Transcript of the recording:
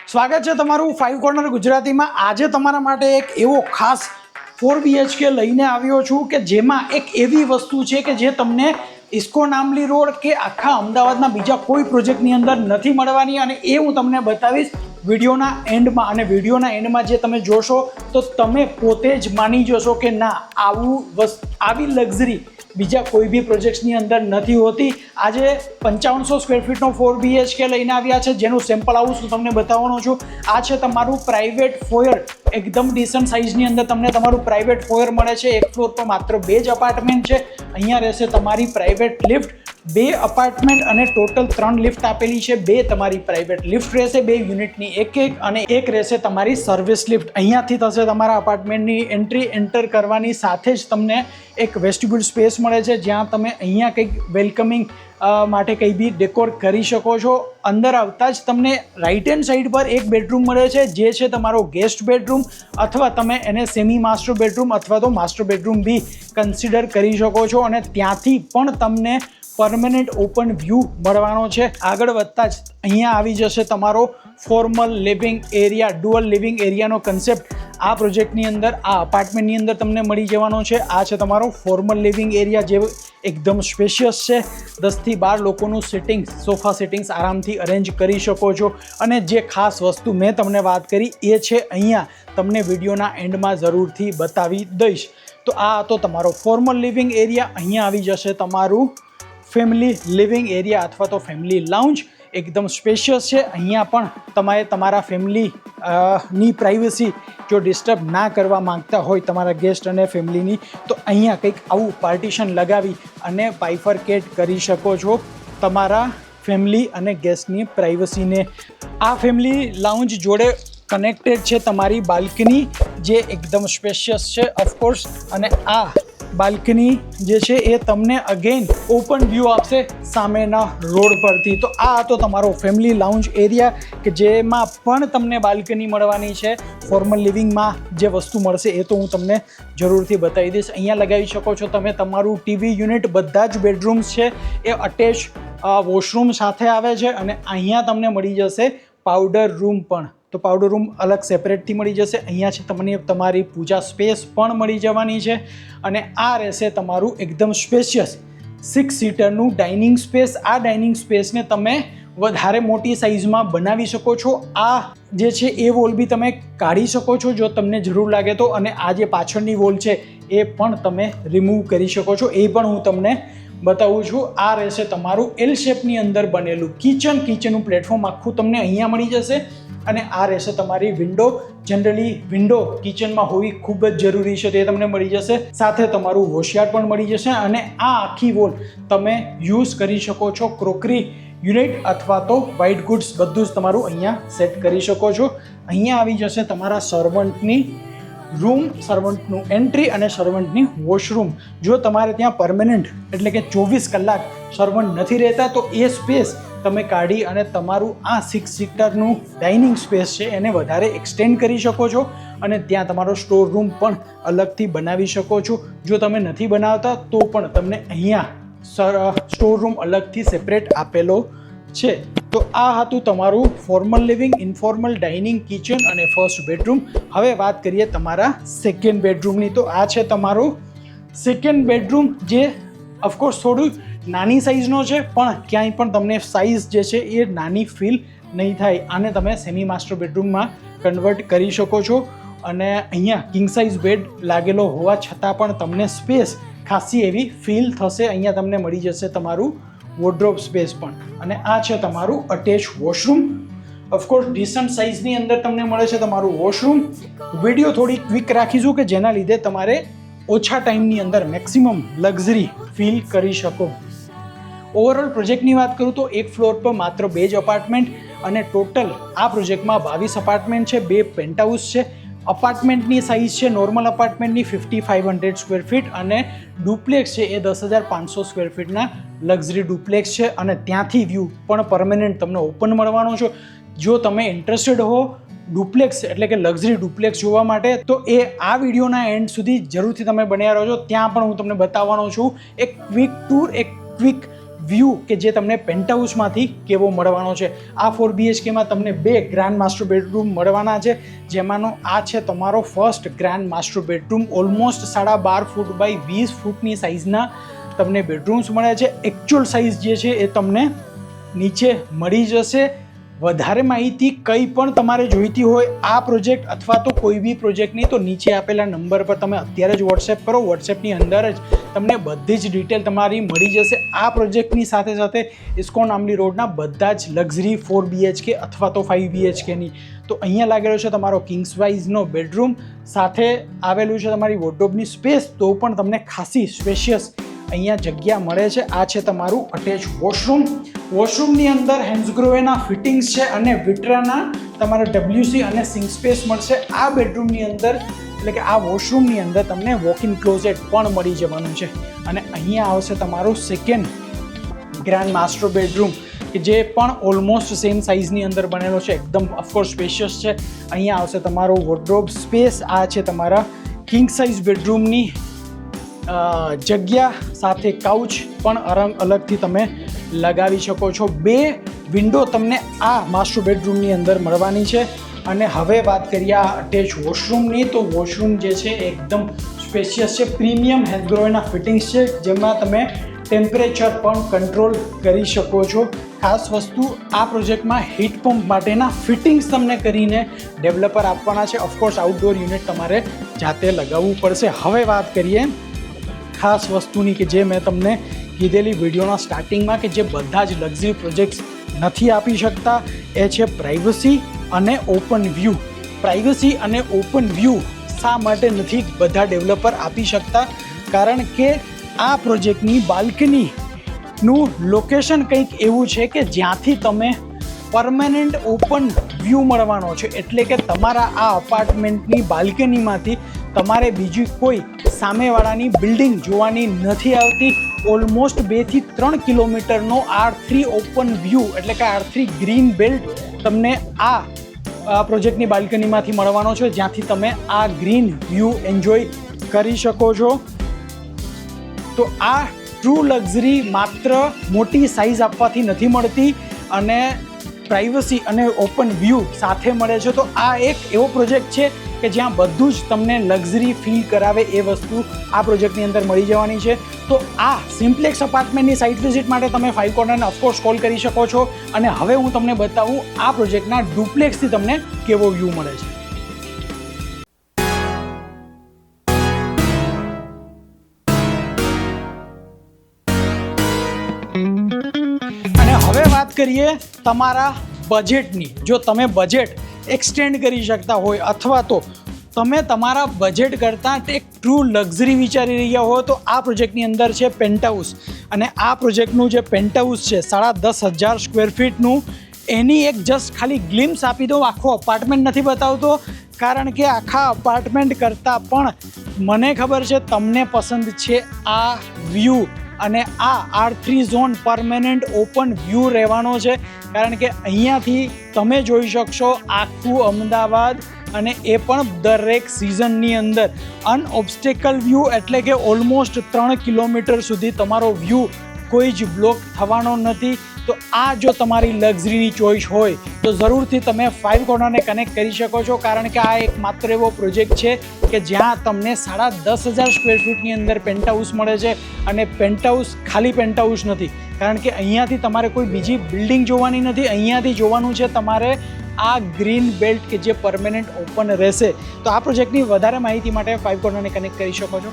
સ્વાગત છે તમારું 5 કોર્નર ગુજરાતીમાં। આજે તમારા માટે એક એવો ખાસ 4 BHK લઈને આવ્યો છું કે જેમાં એક એવી વસ્તુ છે કે જે તમને ઇસ્કોન આંબલી રોડ કે આખા અમદાવાદના બીજા કોઈ પ્રોજેક્ટની અંદર નથી મળવાની, અને એ હું તમને બતાવીશ વિડીયોના એન્ડમાં। અને વિડીયોના એન્ડમાં જે તમે જોશો તો તમે પોતે જ માની જશો કે ના, આવી લક્ઝરી બીજા કોઈ બી પ્રોજેક્ટ્સની અંદર નથી હોતી। આજે 5500 સ્ક્વેર ફીટનો 4 BHK લઈને આવ્યા છે, જેનું સેમ્પલ હાઉસ હું તમને બતાવવાનો છું। આ છે તમારું પ્રાઇવેટ ફોયર, એકદમ ડિસન્ટ સાઇઝની અંદર તમને તમારું પ્રાઇવેટ ફોયર મળે છે। એક ફ્લોર પર માત્ર 2 જ અપાર્ટમેન્ટ છે। અહીંયા રહેશે તમારી પ્રાઇવેટ લિફ્ટ, 2 અપાર્ટમેન્ટ અને ટોટલ 3 લિફ્ટ આપેલી છે। 2 તમારી પ્રાઇવેટ લિફ્ટ રહેશે, 2 યુનિટની એક અને એક રહેશે તમારી સર્વિસ લિફ્ટ। અહીંયાથી થશે તમારા અપાર્ટમેન્ટની એન્ટર કરવાની સાથે જ તમને એક વેસ્ટિબ્યુલ સ્પેસ મળે છે, જ્યાં તમે અહીંયા કંઈક વેલકમિંગ માટે કંઈ બી ડેકોર કરી શકો છો। અંદર આવતા જ તમને રાઇટ હેન્ડ સાઈડ પર એક બેડરૂમ મળે છે, જે છે તમારો ગેસ્ટ બેડરૂમ, અથવા તમે એને સેમી માસ્ટર બેડરૂમ અથવા તો માસ્ટર બેડરૂમ બી કન્સિડર કરી શકો છો। અને ત્યાંથી પણ તમને પરમેનન્ટ ઓપન વ્યૂ મળવાનો છે। આગળ વધતા જ અહીંયા આવી જશે તમારો formal living area, dual living એરિયાનો કન્સેપ્ટ આ પ્રોજેક્ટની અંદર, આ અપાર્ટમેન્ટની અંદર તમને મળી જવાનો છે। આ છે તમારો ફોર્મલ લિવિંગ એરિયા, જે એકદમ સ્પેશિયસ છે। 10 થી 12 લોકોનું સિટિંગ, સોફા સિટિંગ્સ આરામથી અરેન્જ કરી શકો છો। અને જે ખાસ વસ્તુ મેં તમને વાત કરી એ છે અહીંયા તમને વિડીયોના એન્ડમાં જરૂરથી બતાવી દઈશ। તો આ હતો તમારો ફોર્મલ લિવિંગ એરિયા। અહીંયા આવી જશે તમારું ફેમિલી લિવિંગ એરિયા અથવા તો ફેમિલી લાઉન્જ, એકદમ સ્પેશિયસ છે। અહીંયા પણ તમારે તમારા ફેમિલીની પ્રાઇવસી જો ડિસ્ટર્બ ના કરવા માંગતા હોય તમારા ગેસ્ટ અને ફેમિલીની, તો અહીંયા કંઈક આવું પાર્ટીશન લગાવી અને બાયફર્કેટ કરી શકો છો તમારા ફેમિલી અને ગેસ્ટની પ્રાઇવસીને। આ ફેમિલી લાઉન્જ જોડે કનેક્ટેડ છે તમારી બાલ્કની, જે એકદમ સ્પેશિયસ છે ઓફકોર્સ। અને આ બાલ્કની જે છે એ તમને અગેન ઓપન વ્યૂ આપશે સામેના રોડ પરથી। તો આ હતો તમારો ફેમિલી લાઉન્જ એરિયા, કે જેમાં પણ તમને બાલ્કની મળવાની છે। ફોર્મલ લિવિંગમાં જે વસ્તુ મળશે એ તો હું તમને જરૂરથી બતાવી દઈશ। અહીંયા લગાવી શકો છો તમે તમારું ટીવી યુનિટ। બધા જ બેડરૂમ્સ છે એ અટેચ વોશરૂમ સાથે આવે છે, અને અહીંયા તમને મળી જશે પાવડર રૂમ પણ। તો પાવડર રૂમ અલગ સેપરેટથી મળી જશે। અહીંયા છે તમને તમારી પૂજા સ્પેસ પણ મળી જવાની છે। અને આ રહેશે તમારું એકદમ સ્પેશિયસ 6 સીટરનું ડાઇનિંગ સ્પેસ। આ ડાઇનિંગ સ્પેસને તમે વધારે મોટી સાઇઝમાં બનાવી શકો છો। આ જે છે એ વોલ બી તમે કાઢી શકો છો જો તમને જરૂર લાગે તો, અને આ જે પાછળની વોલ છે એ પણ તમે રિમૂવ કરી શકો છો, એ પણ હું તમને બતાવું છું। આ રહેશે તમારું એલ શેપની અંદર બનેલું કિચનનું પ્લેટફોર્મ આખું તમને અહીંયા મળી જશે। અને આ રહેશે તમારી વિન્ડો। જનરલી વિન્ડો કિચનમાં હોવી ખૂબ જ જરૂરી છે, તે તમને મળી જશે। સાથે તમારું વોશયાર્ડ પણ મળી જશે। અને આ આખી વોલ તમે યુઝ કરી શકો છો ક્રોકરી યુનિટ અથવા તો વ્હાઇટ ગુડ્સ, બધું જ તમારું અહીંયા સેટ કરી શકો છો। અહીંયા આવી જશે તમારા સર્વન્ટની રૂમ, સર્વન્ટનું એન્ટ્રી અને સર્વન્ટની વોશરૂમ। જો તમારે ત્યાં પરમેનન્ટ એટલે કે 24 કલાક સર્વન્ટ નથી રહેતા, તો એ સ્પેસ તમે કાઢી અને તમારું આ 6 સીટરનું ડાઇનિંગ સ્પેસ છે એને વધારે એક્સટેન્ડ કરી શકો છો, અને ત્યાં તમારો સ્ટોર રૂમ પણ અલગથી બનાવી શકો છો। જો તમે નથી બનાવતા તો પણ તમને અહીંયા સ્ટોર રૂમ અલગથી સેપરેટ આપેલો છે। તો આ હતું તમારું formal living, informal dining, kitchen અને ફર્સ્ટ બેડરૂમ। હવે વાત કરીએ તમારા સેકન્ડ બેડરૂમની। તો આ છે તમારું સેકન્ડ બેડરૂમ, જે ઓફકોર્સ થોડું નાની સાઇઝનો છે, પણ ક્યાંય પણ તમને સાઇઝ જે છે એ નાની ફીલ નહીં થાય। આને તમે સેમી માસ્ટર બેડરૂમમાં કન્વર્ટ કરી શકો છો। અને અહીંયા કિંગ સાઇઝ બેડ લાગેલો હોવા છતાં પણ તમને સ્પેસ ખાસી એવી ફીલ થશે। અહીંયા તમને મળી જશે તમારું વોર્ડરોબ સ્પેસ પણ। અને આ છે તમારું અટેચ વોશરૂમ। ઓફકોર્સ ડિસન્ટ સાઇઝની અંદર તમને મળે છે તમારું વોશરૂમ। વિડીયો થોડી ક્વિક રાખીશું કે જેના લીધે તમારે ઓછા ટાઈમની અંદર મેક્સિમમ લક્ઝરી ફીલ કરી શકો। ઓવરઓલ પ્રોજેક્ટની વાત કરું તો એક ફ્લોર પર માત્ર 2 જ અપાર્ટમેન્ટ, અને ટોટલ આ પ્રોજેક્ટમાં 22 અપાર્ટમેન્ટ છે, 2 પેન્ટહાઉસ છે। અપાર્ટમેન્ટની સાઇઝ છે નોર્મલ અપાર્ટમેન્ટની 5500 સ્ક્વેર ફીટ, અને ડુપ્લેક્સ છે એ 10,500 સ્ક્વેર ફીટના લક્ઝરી ડુપ્લેક્સ છે। અને ત્યાંથી વ્યૂ પણ પરમેનન્ટ તમને ઓપન મળવાનો છે। જો તમે ઇન્ટરેસ્ટેડ હો ડુપ્લેક્સ એટલે કે લક્ઝરી ડુપ્લેક્સ જોવા માટે, તો એ આ વિડીયોના એન્ડ સુધી જરૂરથી તમે બન્યા રહેજો। ત્યાં પણ હું તમને બતાવવાનો છું એક ક્વિક ટૂર, એક ક્વિક વ્યૂ કે જે તમને પેન્ટહાઉસમાંથી કેવો મળવાનો છે. આ 4 BHKમાં તમને 2 ગ્રાન્ડ માસ્ટર બેડરૂમ મળવાના છે, જેમાંનો આ છે તમારો first grand master bedroom. Almost 12.5 foot by 20 ફૂટની સાઇઝના તમને બેડરૂમ્સ મળે છે. એકચ્યુઅલ સાઇઝ જે છે એ તમને નીચે મળી જશે. વધારે માહિતી કંઈ પણ તમારે જોઈતી હોય આ પ્રોજેક્ટ અથવા તો કોઈ બી પ્રોજેક્ટની, તો નીચે આપેલા નંબર પર તમે અત્યારે જ વોટ્સએપ કરો. વોટ્સએપની અંદર જ તમને બધી જ ડિટેલ તમારી મળી જશે. આ પ્રોજેક્ટની સાથે સાથે ઇસ્કોન આંબલી રોડના બધા જ લક્ઝરી 4 BHK અથવા તો 5 BHKની. તો અહીંયા લાગેલો છે તમારો કિંગ્સ વાઇઝનો બેડરૂમ, સાથે આવેલું છે તમારી વોર્ડરોબની સ્પેસ, તો પણ તમને ખાસી સ્પેશિયસ અહીંયા જગ્યા મળે છે. આ છે તમારું અટેચ વોશરૂમ. વોશરૂમની અંદર હેન્ડ્સગ્રોવેના ફિટિંગ્સ છે અને વિટ્રાના તમારે WC અને સિંક સ્પેસ મળશે. આ બેડરૂમની અંદર એટલે કે આ વોશરૂમની અંદર તમને વોક ઇન ક્લોઝેટ પણ મળી જવાનું છે. અને અહીંયા આવશે તમારું સેકન્ડ ગ્રાન્ડ માસ્ટર બેડરૂમ કે જે પણ ઓલમોસ્ટ સેમ સાઇઝની અંદર બનેલો છે, એકદમ ઓફકોર્સ સ્પેશિયસ છે. અહીંયા આવશે તમારો વોર્ડરોબ સ્પેસ. આ છે તમારા કિંગ સાઇઝ બેડરૂમની જગ્યા, સાથે કાઉચ પણ અલગથી તમે લગાવી શકો છો. 2 વિન્ડો તમને આ માસ્ટર બેડરૂમની અંદર મળવાની છે. અને હવે વાત કરીએ આ અટેચ વોશરૂમની, તો વોશરૂમ જે છે એકદમ સ્પેશિયસ છે. પ્રીમિયમ હેન્ડગ્રોવેના ફિટિંગ્સ છે, જેમાં તમે ટેમ્પરેચર પણ કંટ્રોલ કરી શકો છો. ખાસ વસ્તુ આ પ્રોજેક્ટમાં હીટ પંપ માટેના ફિટિંગ્સ તમને કરીને ડેવલપર આપવાના છે. ઓફકોર્સ આઉટડોર યુનિટ તમારે જાતે લગાવવું પડશે. હવે વાત કરીએ ખાસ વસ્તુની કે જે મેં તમને કીધેલી વિડીયોના સ્ટાર્ટિંગમાં કે જે બધા જ લક્ઝરી પ્રોજેક્ટ્સ નથી આપી શકતા, એ છે પ્રાઇવસી અને ઓપન વ્યૂ. પ્રાઇવસી અને ઓપન વ્યૂ શા માટે નથી બધા ડેવલપર આપી શકતા? કારણ કે આ પ્રોજેક્ટની બાલ્કનીનું લોકેશન કંઈક એવું છે કે જ્યાંથી તમે પરમેનન્ટ ઓપન વ્યૂ મળવાનો છે. એટલે કે તમારા આ અપાર્ટમેન્ટની બાલ્કનીમાંથી તમારે બીજી કોઈ સામેવાળાની બિલ્ડિંગ જોવાની નથી આવતી. ઓલમોસ્ટ 2 થી 3 કિલોમીટરનો R3 ઓપન વ્યૂ એટલે કે R3 ગ્રીન બેલ્ટ તમને આ પ્રોજેક્ટની બાલ્કનીમાંથી મળવાનો છે, જ્યાંથી તમે આ ગ્રીન વ્યૂ એન્જોય કરી શકો છો. તો આ ટ્રુ લક્ઝરી માત્ર મોટી સાઇઝ આપવાથી નથી મળતી અને પ્રાઇવસી અને ઓપન વ્યૂ સાથે મળે છે. તો આ એક એવો પ્રોજેક્ટ છે કે જ્યાં બધું જ તમને લક્ઝરી ફીલ કરાવે એ વસ્તુ આ પ્રોજેક્ટની અંદર મળી જવાની છે. તો આ સિમ્પ્લેક્સ અપાર્ટમેન્ટની સાઇટ વિઝિટ માટે તમે 5 કોર્નરને ઓફકોર્સ કોલ કરી શકો છો. અને હવે હું તમને બતાવું આ પ્રોજેક્ટના ડુપ્લેક્સથી તમને કેવો વ્યૂ મળે છે. અને હવે વાત કરીએ તમારા બજેટની. જો તમે બજેટ એક્સટેન્ડ કરી શકતા હોય અથવા તો તમે તમારા બજેટ કરતાં એક ટ્રુ લક્ઝરી વિચારી રહ્યા હો, તો આ પ્રોજેક્ટની અંદર છે પેન્ટહાઉસ. અને આ પ્રોજેક્ટનું જે પેન્ટહાઉસ છે 10,500 સ્ક્વેર ફીટનું, એની એક જસ્ટ ખાલી ગ્લિમ્સ આપી દો. આખો અપાર્ટમેન્ટ નથી બતાવતો, કારણ કે આખા અપાર્ટમેન્ટ કરતાં પણ મને ખબર છે તમને પસંદ છે આ વ્યૂ. અને આ R3 zone permanent open view રહેવાનો છે, કારણ કે અહીંયાથી તમે જોઈ શકશો આખું અમદાવાદ, અને એ પણ દરેક સિઝનની અંદર. અનઓબ્સ્ટેકલ વ્યૂ એટલે કે ઓલમોસ્ટ 3 કિલોમીટર સુધી તમારો વ્યૂ કોઈ જ બ્લોક થવાનો નથી. તો આ જો તમારી લક્ઝરીની ચોઈસ હોય તો જરૂરથી તમે 5 કોર્નરને કનેક્ટ કરી શકો છો, કારણ કે આ એક માત્ર એવો પ્રોજેક્ટ છે કે જ્યાં તમને 10,500 સ્ક્વેર ફીટની અંદર પેન્ટહાઉસ મળે છે. અને પેન્ટહાઉસ ખાલી પેન્ટહાઉસ નથી, કારણ કે અહીંયાથી તમારે કોઈ બીજી બિલ્ડિંગ જોવાની નથી. અહીંયાથી જોવાનું છે તમારે આ ગ્રીન બેલ્ટ કે જે પરમેનન્ટ ઓપન રહેશે. તો આ પ્રોજેક્ટની વધારે માહિતી માટે 5 કોર્નરને કનેક્ટ કરી શકો છો.